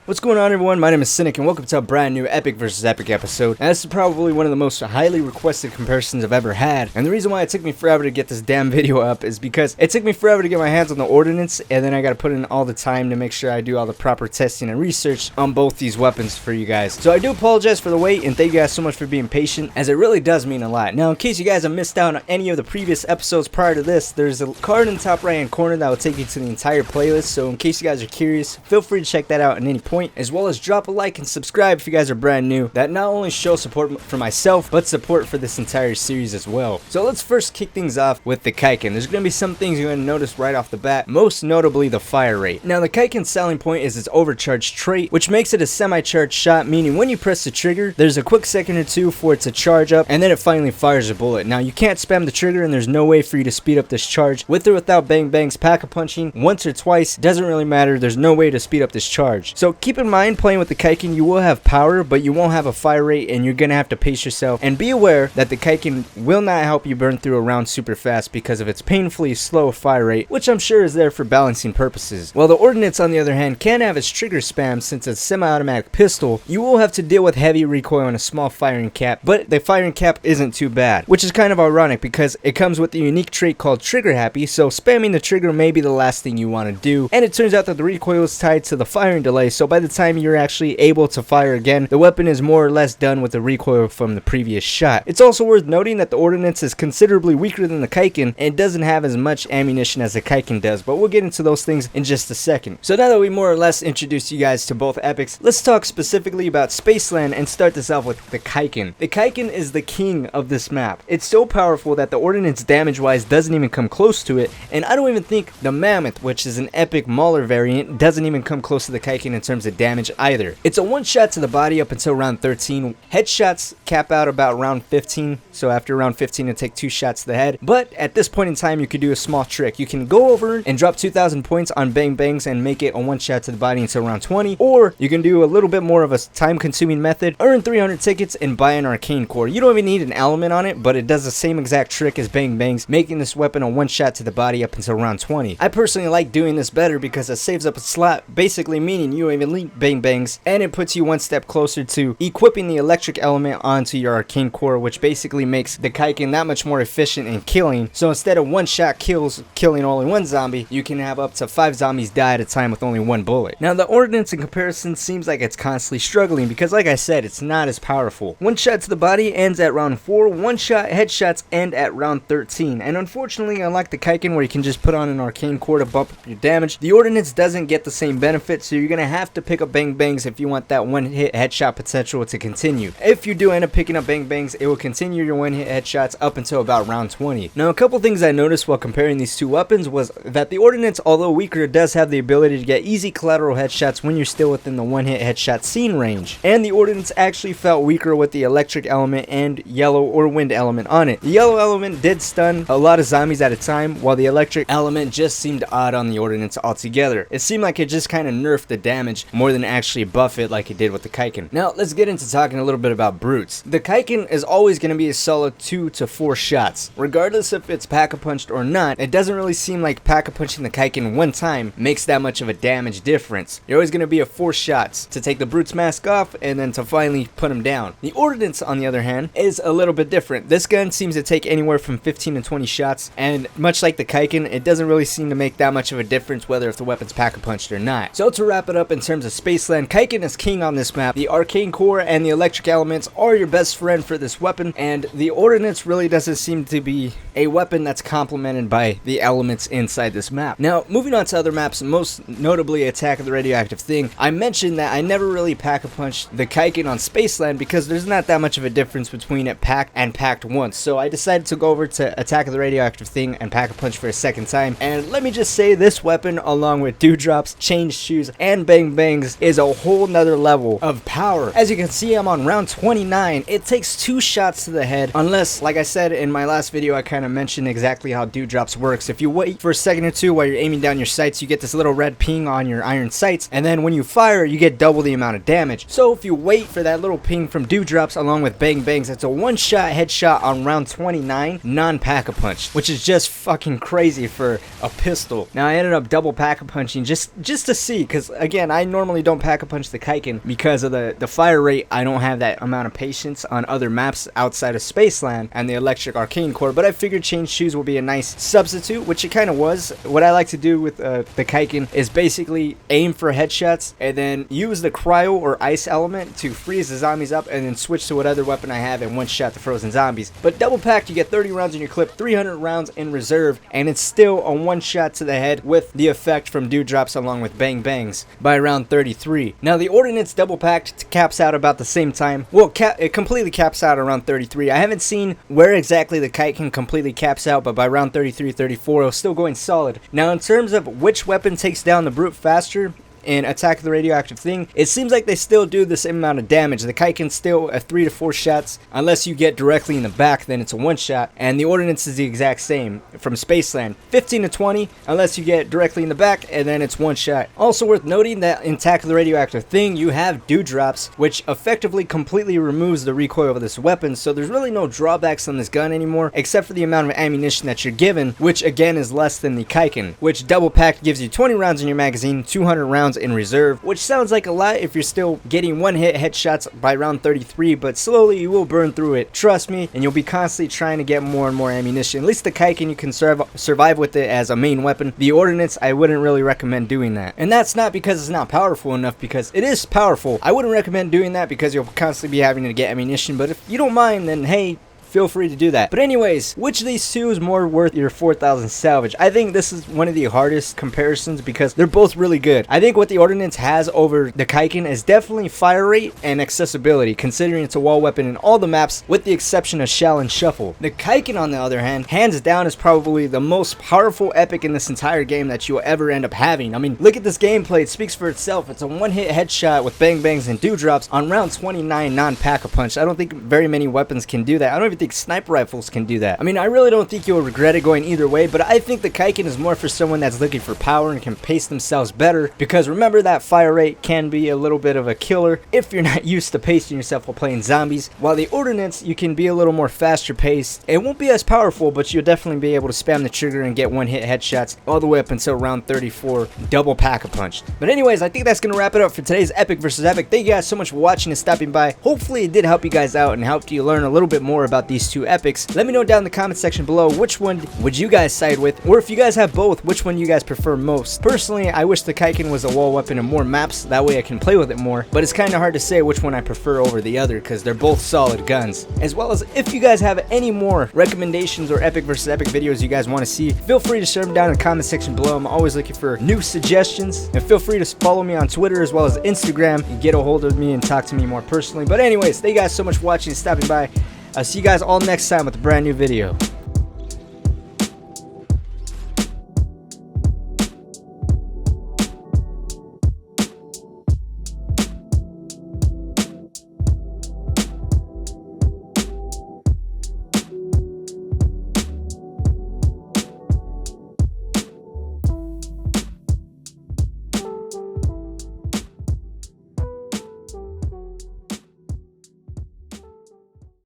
What's going on, everyone? My name is Cynic and welcome to a brand new Epic vs. Epic episode. And this is probably one of the most highly requested comparisons I've ever had. And the reason why it took me forever to get this damn video up is because it took me forever to get my hands on the Ordnance, and then I gotta put in all the time to make sure I do all the proper testing and research on both these weapons for you guys. So I do apologize for the wait, and thank you guys so much for being patient, as it really does mean a lot. Now, in case you guys have missed out on any of the previous episodes prior to this, there's a card in the top right hand corner that will take you to the entire playlist. So in case you guys are curious, feel free to check that out at any point, as well as drop a like and subscribe if you guys are brand new. That not only shows support for myself, but support for this entire series as well. So let's first kick things off with the Kaiken. There's going to be some things you're going to notice right off the bat, most notably the fire rate. Now, the Kaiken's selling point is its overcharged trait, which makes it a semi-charged shot, meaning when you press the trigger, there's a quick second or two for it to charge up, and then it finally fires a bullet. Now, you can't spam the trigger, and there's no way for you to speed up this charge. With or without bang bangs, pack-a-punching once or twice doesn't really matter. There's no way to speed up this charge. So keep in mind, playing with the Kaiken, you will have power, but you won't have a fire rate, and you're gonna have to pace yourself. And be aware that the Kaiken will not help you burn through a round super fast because of its painfully slow fire rate, which I'm sure is there for balancing purposes. While the Ordnance, on the other hand, can have its trigger spam since it's a semi-automatic pistol, you will have to deal with heavy recoil and a small firing cap, but the firing cap isn't too bad, which is kind of ironic because it comes with a unique trait called trigger happy, so spamming the trigger may be the last thing you want to do. And it turns out that the recoil is tied to the firing delay, so by the time you're actually able to fire again, the weapon is more or less done with the recoil from the previous shot. It's also worth noting that the Ordnance is considerably weaker than the Kaiken and doesn't have as much ammunition as the Kaiken does, but we'll get into those things in just a second. So now that we more or less introduced you guys to both epics, let's talk specifically about Spaceland and start this off with the Kaiken. The Kaiken is the king of this map. It's so powerful that the Ordnance damage-wise doesn't even come close to it, and I don't even think the Mammoth, which is an epic Mauler variant, doesn't even come close to the Kaiken in terms of damage either. It's a one shot to the body up until round 13. Headshots cap out about round 15, so after round 15 it'll take 2 shots to the head. But at this point in time, you could do a small trick. You can go over and drop 2,000 points on bang bangs and make it a one shot to the body until round 20, or you can do a little bit more of a time consuming method, earn 300 tickets and buy an arcane core. You don't even need an element on it, but it does the same exact trick as bang bangs, making this weapon a one shot to the body up until round 20. I personally like doing this better because it saves up a slot, basically meaning you don't even need bang bangs, and it puts you one step closer to equipping the electric element onto your arcane core, which basically makes the Kaiken that much more efficient in killing. So instead of one shot kills killing only one zombie, you can have up to 5 zombies die at a time with only one bullet. Now, the Ordnance in comparison seems like it's constantly struggling because, like I said, it's not as powerful. One shot to the body ends at round 4, one shot headshots end at round 13, and unfortunately, unlike the Kaiken where you can just put on an arcane core to bump up your damage, the Ordnance doesn't get the same benefit, so you're gonna have to pick up bang bangs if you want that one hit headshot potential to continue. If you do end up picking up bang bangs, it will continue your one hit headshots up until about round 20. Now, a couple things I noticed while comparing these two weapons was that the Ordnance, although weaker, does have the ability to get easy collateral headshots when you're still within the one hit headshot scene range, and the Ordnance actually felt weaker with the electric element and yellow or wind element on it. The yellow element did stun a lot of zombies at a time, while the electric element just seemed odd on the Ordnance altogether. It seemed like it just kind of nerfed the damage more than actually buff it like it did with the Kaiken. Now, let's get into talking a little bit about brutes. The Kaiken is always going to be a solid 2 to 4 shots. Regardless if it's pack-a-punched or not, it doesn't really seem like pack-a-punching the Kaiken one time makes that much of a damage difference. You're always going to be a 4 shots to take the brute's mask off and then to finally put him down. The Ordnance, on the other hand, is a little bit different. This gun seems to take anywhere from 15 to 20 shots, and much like the Kaiken, it doesn't really seem to make that much of a difference whether if the weapon's pack-a-punched or not. So to wrap it up in terms of Spaceland, Kaiken is king on this map. The arcane core and the electric elements are your best friend for this weapon, and the Ordnance really doesn't seem to be a weapon that's complemented by the elements inside this map. Now, moving on to other maps, most notably Attack of the Radioactive thing, I mentioned that I never really pack-a-punched the Kaiken on Spaceland because there's not that much of a difference between it packed and packed once. So I decided to go over to Attack of the Radioactive thing and pack-a-punch for a second time, and let me just say, this weapon, along with dewdrops, changed shoes, and bang bangs, is a whole nother level of power. As you can see, I'm on round 29. It takes 2 shots to the head, unless, like I said in my last video, I kind of mentioned exactly how dewdrops works. If you wait for a second or two while you're aiming down your sights, you get this little red ping on your iron sights, and then when you fire, you get double the amount of damage. So if you wait for that little ping from dewdrops along with bang bangs, it's a one-shot headshot on round 29, non-pack-a-punch, which is just fucking crazy for a pistol. Now, I ended up double pack-a-punching just to see, because again, I normally don't pack-a-punch the Kaiken because of the fire rate. I don't have that amount of patience on other maps outside of Spaceland and the Electric Arcane Core, but I figured Change Shoes will be a nice substitute, which it kind of was. What I like to do with the Kaiken is basically aim for headshots and then use the cryo or ice element to freeze the zombies up and then switch to what other weapon I have and one-shot the frozen zombies. But double packed, you get 30 rounds in your clip, 300 rounds in reserve, and it's still a one-shot to the head with the effect from dewdrops along with bang bangs by round 33. Now the Ordnance double packed caps out about the same time. Well, it completely caps out around 33. I haven't seen where exactly the Kaiken completely caps out, but by round 33, 34, it was still going solid. Now in terms of which weapon takes down the brute faster in Attack of the Radioactive thing, it seems like they still do the same amount of damage. The Kaiken's still a 3 to 4 shots. Unless you get directly in the back, then it's a one shot. And the Ordnance is the exact same from Spaceland. 15 to 20 unless you get directly in the back, and then it's one shot. Also worth noting that in Attack of the Radioactive thing, you have dewdrops, which effectively completely removes the recoil of this weapon. So there's really no drawbacks on this gun anymore, except for the amount of ammunition that you're given, which again is less than the Kaiken, which double packed gives you 20 rounds in your magazine, 200 rounds in reserve, which sounds like a lot if you're still getting one hit headshots by round 33, but slowly you will burn through it, trust me, and you'll be constantly trying to get more and more ammunition. At least the Kaiken, you can survive with it as a main weapon. The Ordnance, I wouldn't really recommend doing that, and that's not because it's not powerful enough, because it is powerful. I wouldn't recommend doing that because you'll constantly be having to get ammunition, but if you don't mind, then hey, feel free to do that. But anyways, which of these two is more worth your 4,000 salvage? I think this is one of the hardest comparisons because they're both really good. I think what the Ordnance has over the Kaiken is definitely fire rate and accessibility, considering it's a wall weapon in all the maps with the exception of Shell and Shuffle. The Kaiken, on the other hand, hands down is probably the most powerful epic in this entire game that you'll ever end up having. I mean, look at this gameplay, it speaks for itself. It's a one-hit headshot with bang bangs and dewdrops on round 29 non-pack-a-punch. I don't think very many weapons can do that. I don't even think sniper rifles can do that. I mean, I really don't think you'll regret it going either way, but I think the Kaiken is more for someone that's looking for power and can pace themselves better, because remember that fire rate can be a little bit of a killer if you're not used to pacing yourself while playing zombies, while the Ordnance, you can be a little more faster paced. It won't be as powerful, but you'll definitely be able to spam the trigger and get one hit headshots all the way up until round 34, double pack-a-punched. But anyways, I think that's gonna wrap it up for today's Epic versus Epic. Thank you guys so much for watching and stopping by. Hopefully it did help you guys out and helped you learn a little bit more about these two epics. Let me know down in the comment section below which one would you guys side with, or if you guys have both, which one you guys prefer most. Personally, I wish the Kaiken was a wall weapon in more maps, that way I can play with it more, but it's kind of hard to say which one I prefer over the other because they're both solid guns. As well as if you guys have any more recommendations or Epic versus Epic videos you guys want to see, feel free to share them down in the comment section below. I'm always looking for new suggestions, and feel free to follow me on Twitter as well as Instagram and get a hold of me and talk to me more personally. But anyways, thank you guys so much for watching and stopping by. I'll see you guys all next time with a brand new video.